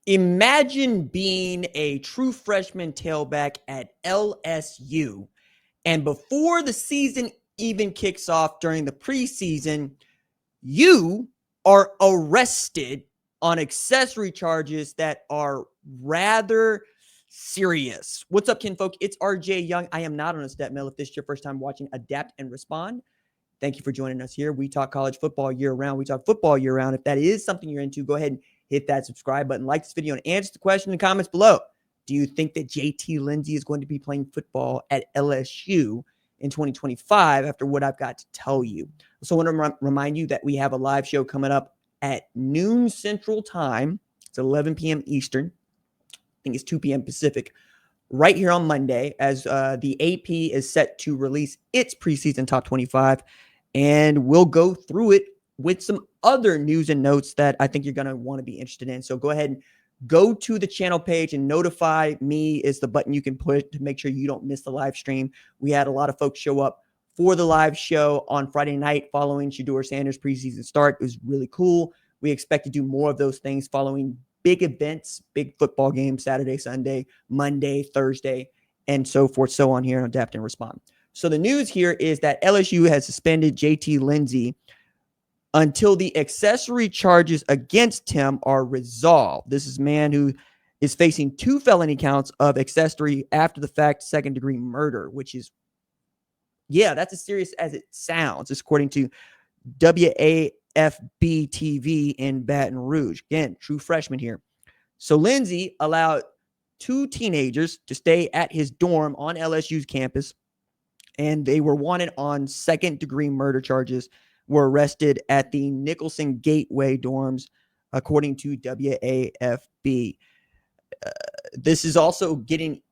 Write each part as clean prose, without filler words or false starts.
Imagine being a true freshman tailback at LSU, and before the season even kicks off during the preseason, you are arrested on accessory charges that are rather serious. What's up, kinfolk? It's RJ Young. I am not on a step mill. If this is your first time watching Adapt and Respond, thank you for joining us here. We talk college football year round. We talk football year round. If that is something you're into, go ahead and hit that subscribe button, like this video, and answer the question in the comments below. Do you think that JT Lindsey is going to be playing football at LSU in 2025 after what I've got to tell you? So I want to remind you that we have a live show coming up at noon Central Time. It's 11 p.m. Eastern. I think it's 2 p.m. Pacific. Right here on Monday, as the AP is set to release its preseason top 25. And we'll go through it with some other news and notes that I think you're going to want to be interested in. So go ahead and go to the channel page, and notify me is the button you can put to make sure you don't miss the live stream. We had a lot of folks show up for the live show on Friday night following Shedeur Sanders' preseason start. It was really cool. We expect to do more of those things following big events, big football games, Saturday, Sunday, Monday, Thursday, and so forth, so on here on Adapt and Respond. So the news here is that LSU has suspended JT Lindsey until the accessory charges against him are resolved. This is a man who is facing 2 felony counts of accessory after the fact second-degree murder, which is, yeah, that's as serious as it sounds, according to WAFB-TV in Baton Rouge. Again, true freshman here. So Lindsey allowed 2 teenagers to stay at his dorm on LSU's campus, and they were wanted on second-degree murder charges, were arrested at the Nicholson Gateway dorms, according to WAFB. This is also getting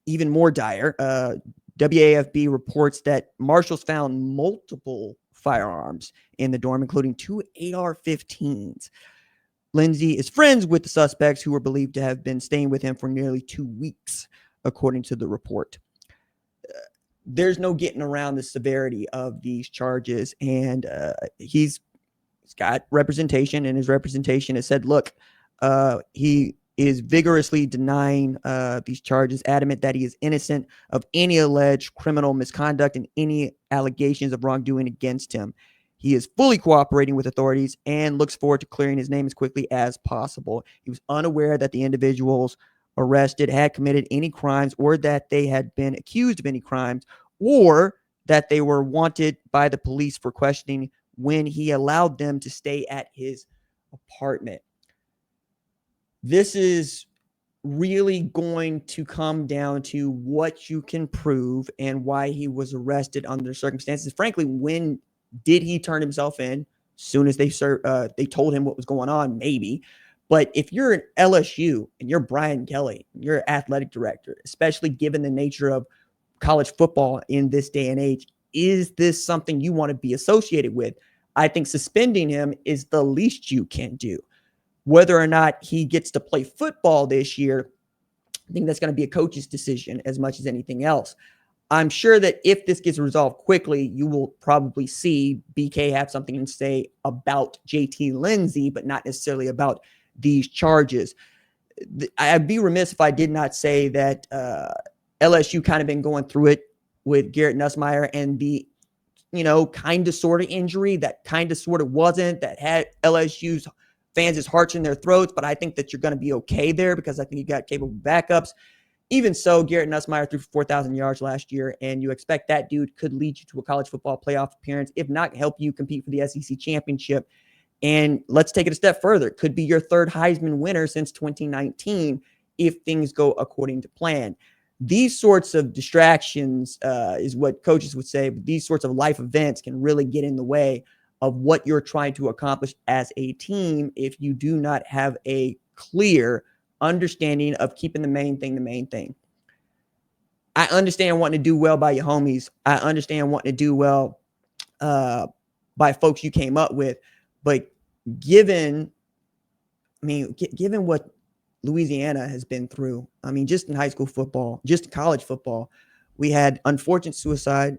even more dire. WAFB reports that marshals found multiple firearms in the dorm, including 2 AR-15s. Lindsey is friends with the suspects, who were believed to have been staying with him for nearly 2 weeks, according to the report. There's no getting around the severity of these charges, and he's got representation, and his representation has said, look, he is vigorously denying these charges, adamant that he is innocent of any alleged criminal misconduct and any allegations of wrongdoing against him. He is fully cooperating with authorities and looks forward to clearing his name as quickly as possible. He was unaware that the individuals arrested had committed any crimes, or that they had been accused of any crimes, or that they were wanted by the police for questioning when he allowed them to stay at his apartment. This is really going to come down to what you can prove and why he was arrested under circumstances. Frankly, when did he turn himself in? Soon as they told him what was going on, maybe. But if you're an LSU and you're Brian Kelly, you're athletic director, especially given the nature of college football in this day and age, is this something you want to be associated with? I think suspending him is the least you can do. Whether or not he gets to play football this year, I think that's going to be a coach's decision as much as anything else. I'm sure that if this gets resolved quickly, you will probably see BK have something to say about JT Lindsey, but not necessarily about these charges. I'd be remiss if I did not say that LSU kind of been going through it with Garrett Nussmeier and the, kind of sort of injury that kind of sort of wasn't, that had LSU's fans' hearts in their throats. But I think that you're going to be okay there, because I think you got capable backups. Even so, Garrett Nussmeier threw for 4,000 yards last year, and you expect that dude could lead you to a college football playoff appearance, if not help you compete for the SEC championship. And let's take it a step further. It could be your 3rd Heisman winner since 2019 if things go according to plan. These sorts of distractions is what coaches would say, but these sorts of life events can really get in the way of what you're trying to accomplish as a team if you do not have a clear understanding of keeping the main thing. I understand wanting to do well by your homies. I understand wanting to do well by folks you came up with. But given what Louisiana has been through, just in high school football, just in college football, we had unfortunate suicide,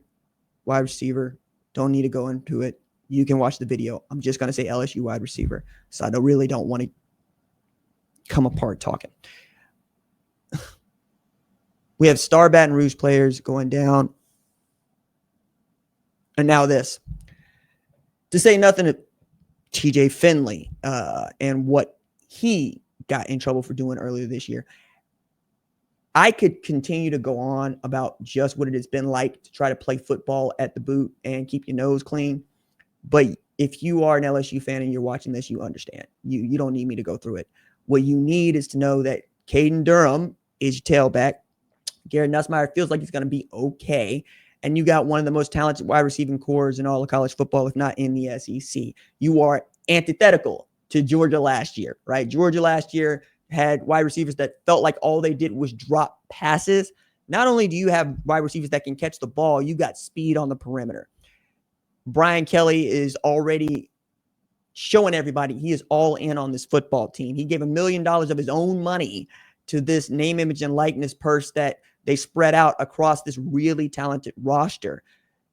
wide receiver. Don't need to go into it. You can watch the video. I'm just going to say LSU wide receiver. So I don't want to come apart talking. We have star Baton Rouge players going down. And now this. To say nothing of TJ Finley and what he got in trouble for doing earlier this year. I could continue to go on about just what it has been like to try to play football at the boot and keep your nose clean. But if you are an LSU fan and you're watching this, you understand. You don't need me to go through it. What you need is to know that Caden Durham is your tailback. Garrett Nussmeier feels like he's going to be okay. And you got one of the most talented wide receiving cores in all of college football, if not in the SEC. You are antithetical to Georgia last year, right? Georgia last year had wide receivers that felt like all they did was drop passes. Not only do you have wide receivers that can catch the ball, you got speed on the perimeter. Brian Kelly is already showing everybody he is all in on this football team. He gave $1 million of his own money to this name, image, and likeness purse that they spread out across this really talented roster.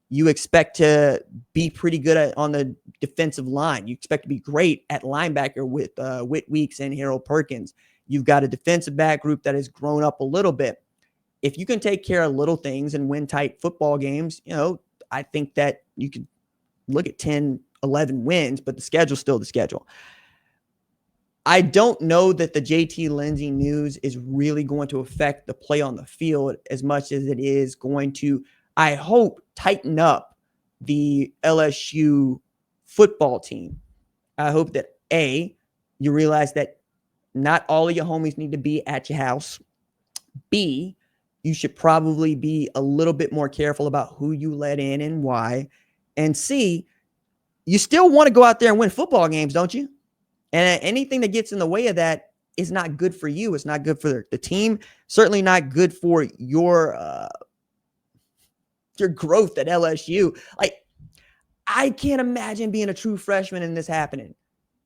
You expect to be pretty good on the defensive line. You expect to be great at linebacker with Whit Weeks and Harold Perkins. You've got a defensive back group that has grown up a little bit. If you can take care of little things and win tight football games, I think that you can look at 10, 11 wins, but the schedule's still the schedule. I don't know that the JT Lindsey news is really going to affect the play on the field as much as it is going to, I hope, tighten up the LSU football team. I hope that, A, you realize that not all of your homies need to be at your house. B, you should probably be a little bit more careful about who you let in and why. And C, you still want to go out there and win football games, don't you? And anything that gets in the way of that is not good for you. It's not good for the team. Certainly not good for your growth at LSU. Like, I can't imagine being a true freshman and this happening.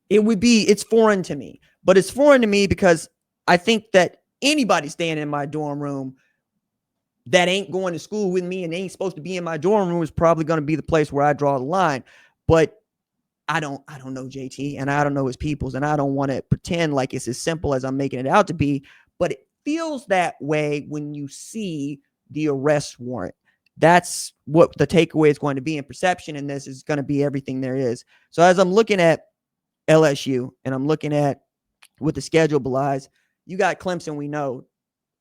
It's foreign to me. But it's foreign to me because I think that anybody staying in my dorm room that ain't going to school with me and ain't supposed to be in my dorm room is probably going to be the place where I draw the line. But I don't know JT, and I don't know his peoples, and I don't want to pretend like it's as simple as I'm making it out to be, but it feels that way when you see the arrest warrant. That's what the takeaway is going to be, in perception, and this is going to be everything there is. So as I'm looking at LSU and I'm looking at what the schedule belies, you got Clemson, we know,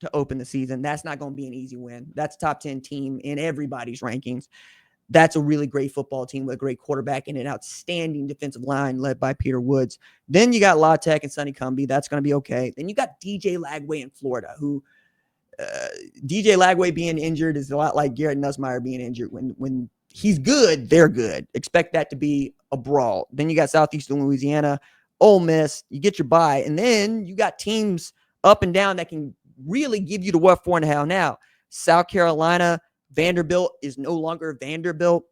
to open the season. That's not going to be an easy win. That's a top 10 team in everybody's rankings. That's a really great football team with a great quarterback and an outstanding defensive line led by Peter Woods. Then you got La Tech and Sonny Cumbie. That's going to be okay. Then you got DJ Lagway in Florida, who DJ Lagway being injured is a lot like Garrett Nussmeier being injured. When he's good, they're good. Expect that to be a brawl. Then you got Southeastern Louisiana, Ole Miss. You get your bye. And then you got teams up and down that can really give you the what for and how now. South Carolina, Vanderbilt is no longer Vanderbilt.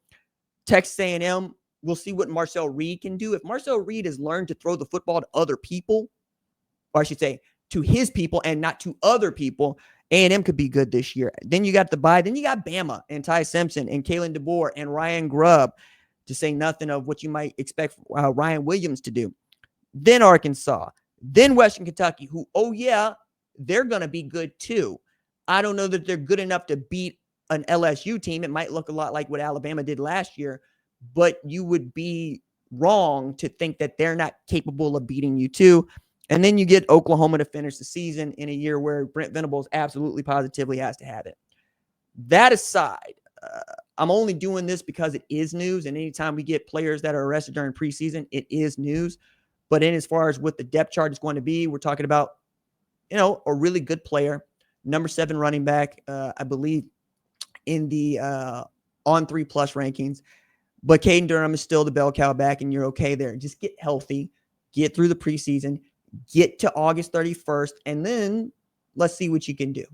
Texas A&M, we'll see what Marcel Reed can do. If Marcel Reed has learned to throw the football to other people, or I should say to his people and not to other people, A&M could be good this year. Then you got the bye. Then you got Bama and Ty Simpson and Kalen DeBoer and Ryan Grubb, to say nothing of what you might expect Ryan Williams to do. Then Arkansas. Then Western Kentucky, who, oh yeah, they're going to be good too. I don't know that they're good enough to beat an LSU team. It might look a lot like what Alabama did last year, but you would be wrong to think that they're not capable of beating you too. And then you get Oklahoma to finish the season in a year where Brent Venables absolutely positively has to have it. That aside, I'm only doing this because it is news. And anytime we get players that are arrested during preseason, it is news. But in as far as what the depth chart is going to be, we're talking about, a really good player, number 7 running back, I believe, in the on 3+ rankings. But Caden Durham is still the bell cow back, and you're okay there. Just get healthy, get through the preseason, get to August 31st, and then let's see what you can do.